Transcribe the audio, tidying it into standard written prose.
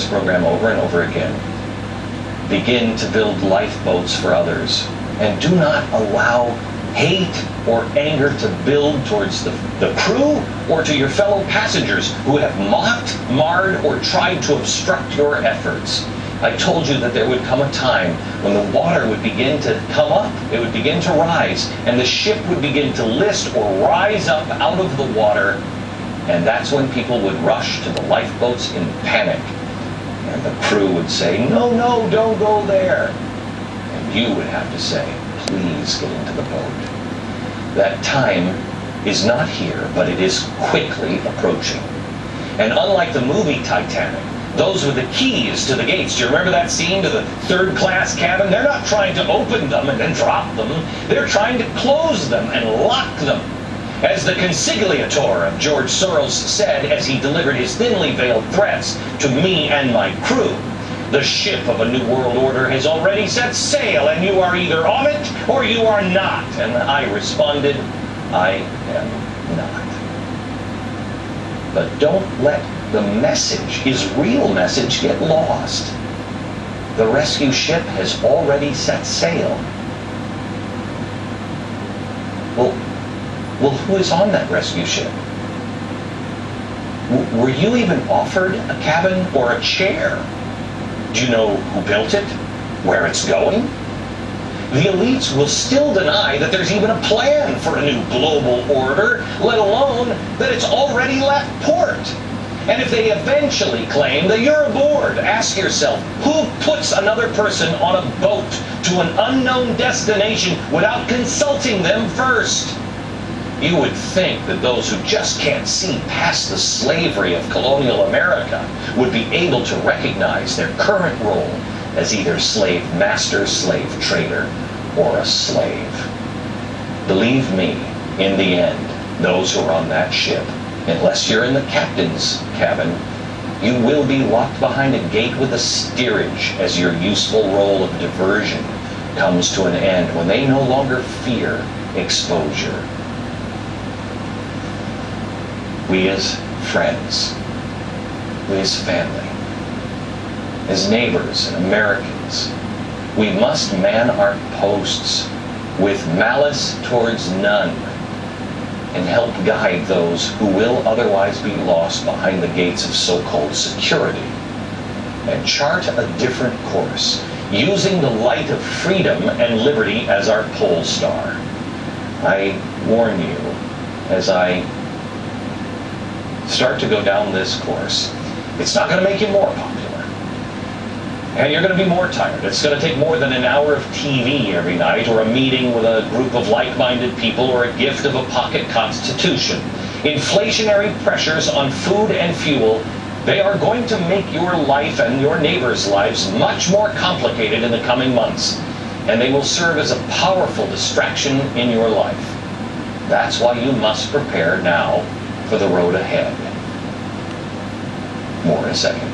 this program over and over again. Begin to build lifeboats for others, and do not allow hate or anger to build towards the crew or to your fellow passengers who have mocked, marred, or tried to obstruct your efforts. I told you that there would come a time when the water would begin to come up, it would begin to rise, and the ship would begin to list or rise up out of the water, and that's when people would rush to the lifeboats in panic. And the crew would say, "No, no, don't go there." And you would have to say, "Please get into the boat." That time is not here, but it is quickly approaching. And unlike the movie Titanic, those with the keys to the gates, do you remember that scene to the third-class cabin? They're not trying to open them and then drop them. They're trying to close them and lock them. As the consigliator of George Soros said as he delivered his thinly veiled threats to me and my crew, the ship of a new world order has already set sail, and you are either on it or you are not. And I responded, I am not. But don't let the message, his real message, get lost. The rescue ship has already set sail. Well, who is on that rescue ship? Were you even offered a cabin or a chair? Do you know who built it? Where it's going? The elites will still deny that there's even a plan for a new global order, let alone that it's already left port. And if they eventually claim that you're aboard, ask yourself, who puts another person on a boat to an unknown destination without consulting them first? You would think that those who just can't see past the slavery of colonial America would be able to recognize their current role as either slave master, slave trader, or a slave. Believe me, in the end, those who are on that ship, unless you're in the captain's cabin, you will be locked behind a gate with a steerage as your useful role of diversion comes to an end when they no longer fear exposure. We as friends, we as family, as neighbors and Americans, we must man our posts with malice towards none and help guide those who will otherwise be lost behind the gates of so-called security, and chart a different course, using the light of freedom and liberty as our pole star. I warn you, as I start to go down this course, it's not going to make you more popular. And you're going to be more tired. It's going to take more than an hour of TV every night, or a meeting with a group of like-minded people, or a gift of a pocket constitution. Inflationary pressures on food and fuel, they are going to make your life and your neighbors' lives much more complicated in the coming months. And they will serve as a powerful distraction in your life. That's why you must prepare now for the road ahead. More in a second.